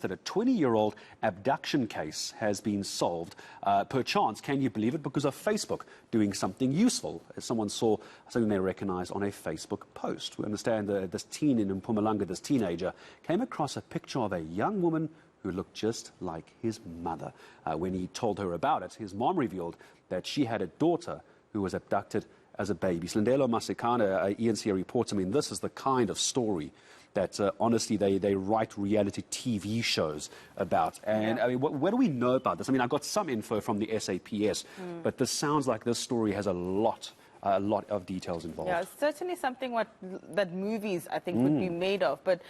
That a 20-year-old abduction case has been solved, per chance, can you believe it, because of Facebook doing something useful. As someone saw something they recognized on a Facebook post. We understand that this teen in Mpumalanga, this teenager, came across a picture of a young woman who looked just like his mother. When he told her about it, his mom revealed that she had a daughter who was abducted as a baby. Slindelo Masekana, eNCA reports, I mean, this is the kind of story that honestly they write reality TV shows about. And yeah. I mean, what do we know about this? I mean, I got some info from the SAPS, but this sounds like this story has a lot of details involved. Yeah, it's certainly something that movies, I think, would be made of. But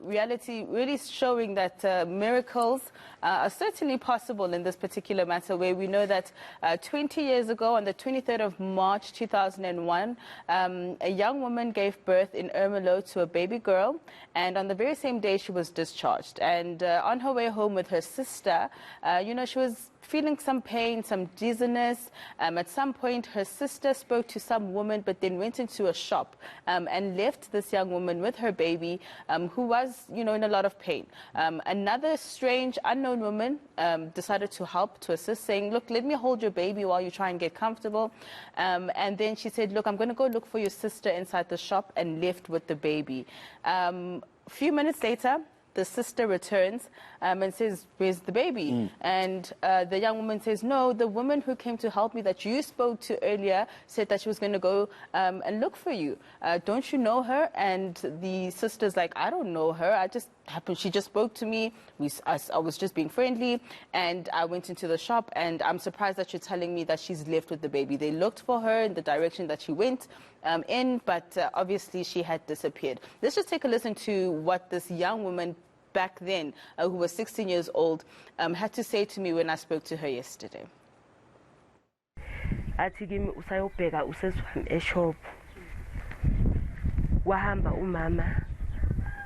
reality really showing that miracles are certainly possible in this particular matter, where we know that 20 years ago, on the 23rd of March 2001, a young woman gave birth in Ermelo to a baby girl, and on the very same day she was discharged. And on her way home with her sister, she was feeling some pain, some dizziness. At some point, her sister spoke to some woman, but then went into a shop and left this young woman with her baby, who was, in a lot of pain. Another strange, unknown woman decided to help, to assist, saying, look, let me hold your baby while you try and get comfortable. And then she said, look, I'm going to go look for your sister inside the shop, and left with the baby. A few minutes later, the sister returns and says, where's the baby? And the young woman says, no, the woman who came to help me that you spoke to earlier said that she was going to go and look for you. Don't you know her? And the sister's like, I don't know her. She just spoke to me. I was just being friendly, and I went into the shop, and I'm surprised that you're telling me that she's left with the baby. They looked for her in the direction that she went in, but obviously she had disappeared. Let's just take a listen to what this young woman back then, who was 16 years old, had to say to me when I spoke to her yesterday. Athi kimi usayobheka useswami eshop. Wahamba umama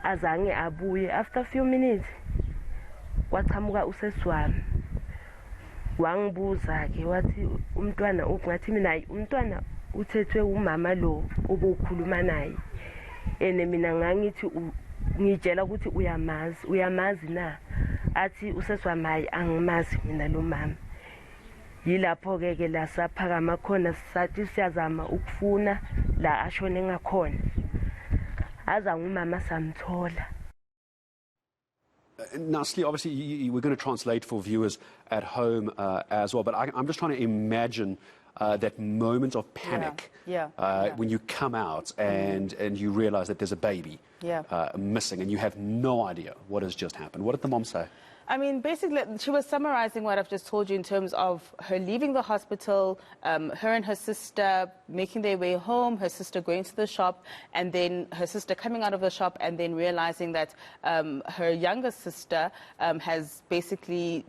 azange abuye. After a few minutes wachamuka useswami. Wangibuza ke wathi umntwana ngathi mina umntwana uthethwe umama lo obukhuluma naye. Ene mina ngangithi ngitshela ukuthi uyamazi na. Athi useswami hayi angimazi mina lo mama. Yilapho ke la saphakama khona sathi siyazama ukufuna la ashone ngakhona. Aza ngumama samthola. Nasli, obviously we're going to translate for viewers at home as well, but I'm just trying to imagine that moment of panic when you come out and you realize that there's a baby missing, and you have no idea what has just happened. What did the mom say? I mean, basically, she was summarizing what I've just told you in terms of her leaving the hospital, her and her sister making their way home, her sister going to the shop, and then her sister coming out of the shop, and then realizing that her younger sister has basically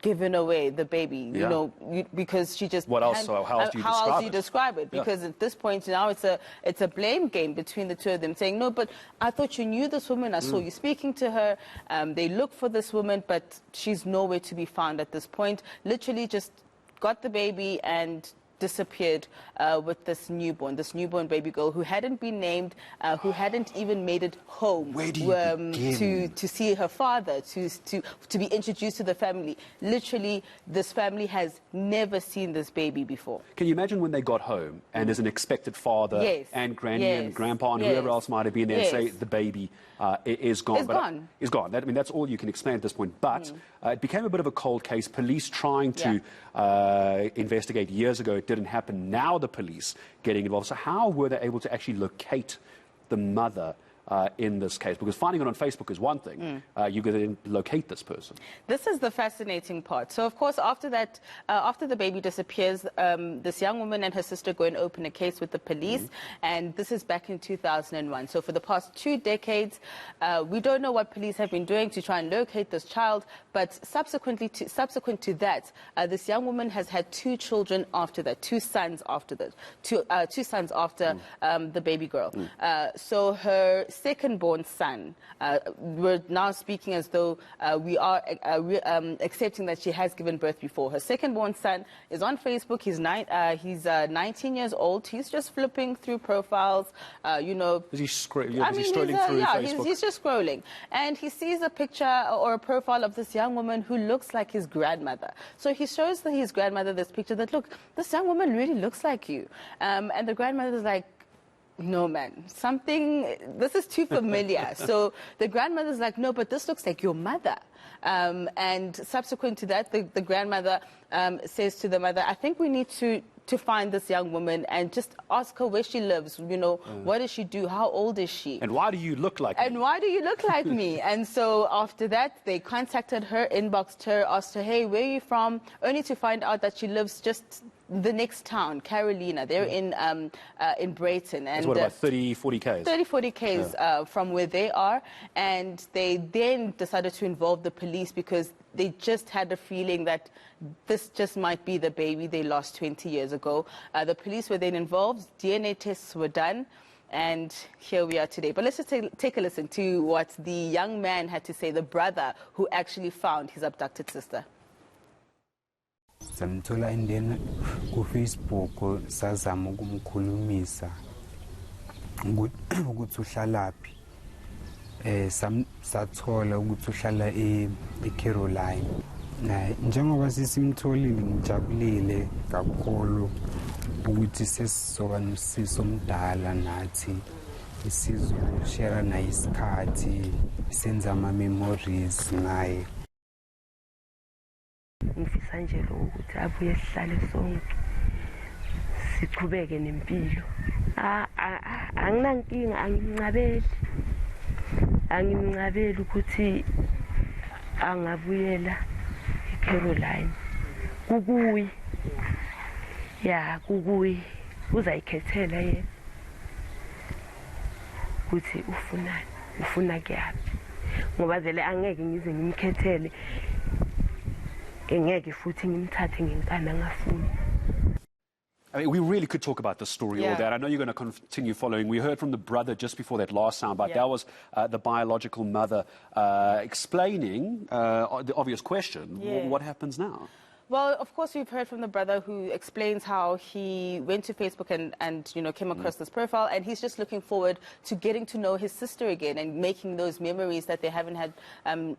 given away the baby, because she just... What else? How else do you describe it? Because at this point now it's a blame game between the two of them, saying, no, but I thought you knew this woman. I saw you speaking to her. They look for this woman, but she's nowhere to be found at this point. Literally just got the baby and disappeared with this newborn baby girl who hadn't been named, who hadn't even made it home to see her father, to be introduced to the family. Literally, this family has never seen this baby before. Can you imagine when they got home and there's an expected father and granny and grandpa and whoever else might have been there and say the baby is gone. It's gone. I mean, that's all you can explain at this point. But it became a bit of a cold case. Police trying to investigate years ago. It didn't happen. Now the police getting involved. So how were they able to actually locate the mother in this case? Because finding it on Facebook is one thing. You could then locate this person. This is the fascinating part. So, of course, after that, after the baby disappears, this young woman and her sister go and open a case with the police, and this is back in 2001. So for the past 2 decades, we don't know what police have been doing to try and locate this child, but subsequent to that, this young woman has had 2 children after that, 2 sons after that, two sons after the baby girl. So her second-born son. We're now speaking as though we are accepting that she has given birth before. Her second-born son is on Facebook. He's 19 years old. He's just flipping through profiles, you know. Is he scrolling through Facebook? He's just scrolling. And he sees a picture or a profile of this young woman who looks like his grandmother. So he shows his grandmother this picture that, look, this young woman really looks like you. And the grandmother's like, no, man, this is too familiar. So the grandmother's like, no, but this looks like your mother. And subsequent to that, the grandmother says to the mother, I think we need to find this young woman and just ask her where she lives, you know, what does she do, how old is she? And why do you look like me? And why do you look like me? And so after that, they contacted her, inboxed her, asked her, hey, where are you from? Only to find out that she lives just the next town, Carolina. They're in Brayton. And it's what, about 30, 40 Ks? 30, 40 Ks from where they are. And they then decided to involve the police because they just had a feeling that this just might be the baby they lost 20 years ago. The police were then involved. DNA tests were done. And here we are today. But let's just take a listen to what the young man had to say, the brother who actually found his abducted sister. Samthola indena ku Facebook sazama ukumkhulumisa ukuthi uhlalaphi sathola ukuthi uhlala eCaroline njengoba sisimtholile ngijabulile kakhulu ukuthi sesizoba nosizo omdala nathi isizoshare naye isikhathi senza ama memories naye. Ngifisa nje ukuthi abuye sihlale sonke siqhubeke nempilo. Anginankinga, angimncabeli ukuthi angabuyela eCaroline. Kukuyi. Ya, kukuyi. Uzayikhethela yena. Ukuthi ufunani, ufuna kuyaphi. Ngoba vele angeke ngize ngimkhethele. I mean, we really could talk about this story all day. I know you're going to continue following. We heard from the brother just before that last soundbite. That was the biological mother explaining the obvious question. What happens now? Well, of course, we've heard from the brother who explains how he went to Facebook and you know, came across this profile, and he's just looking forward to getting to know his sister again and making those memories that they haven't had,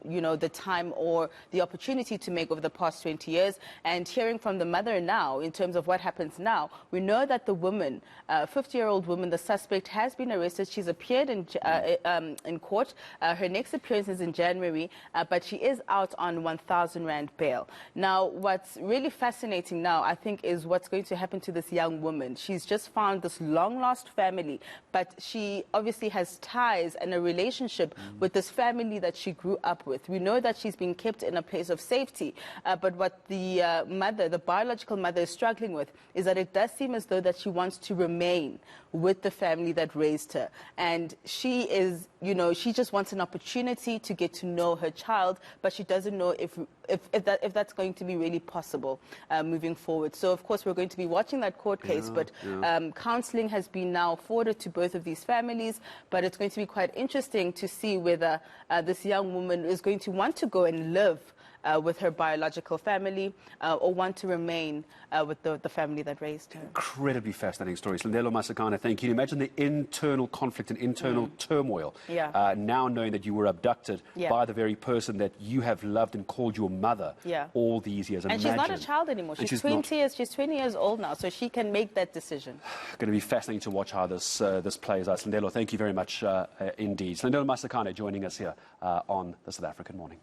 you know, the time or the opportunity to make over the past 20 years. And hearing from the mother now, in terms of what happens now, we know that the woman, 50-year-old woman, the suspect, has been arrested. She's appeared in court. Her next appearance is in January, but she is out on 1,000 Rand bail. Now, what's really fascinating now, I think, is what's going to happen to this young woman. She's just found this long-lost family, but she obviously has ties and a relationship with this family that she grew up with. We know that she's been kept in a place of safety, but what the mother, the biological mother, is struggling with is that it does seem as though that she wants to remain with the family that raised her. And she is, you know, she just wants an opportunity to get to know her child, but she doesn't know if that's going to be really possible moving forward. So, of course, we're going to be watching that court case, but counseling has been now afforded to both of these families, but it's going to be quite interesting to see whether this young woman is going to want to go and live with her biological family or want to remain with the family that raised her. Incredibly fascinating story. Slindelo Masakane, thank you. Imagine the internal conflict and internal turmoil now knowing that you were abducted by the very person that you have loved and called your mother all these years. And she's not a child anymore. She's 20 years old now, so she can make that decision. Going to be fascinating to watch how this plays out. Slindelo, thank you very much indeed. Slindelo Masakane joining us here on the South African Morning.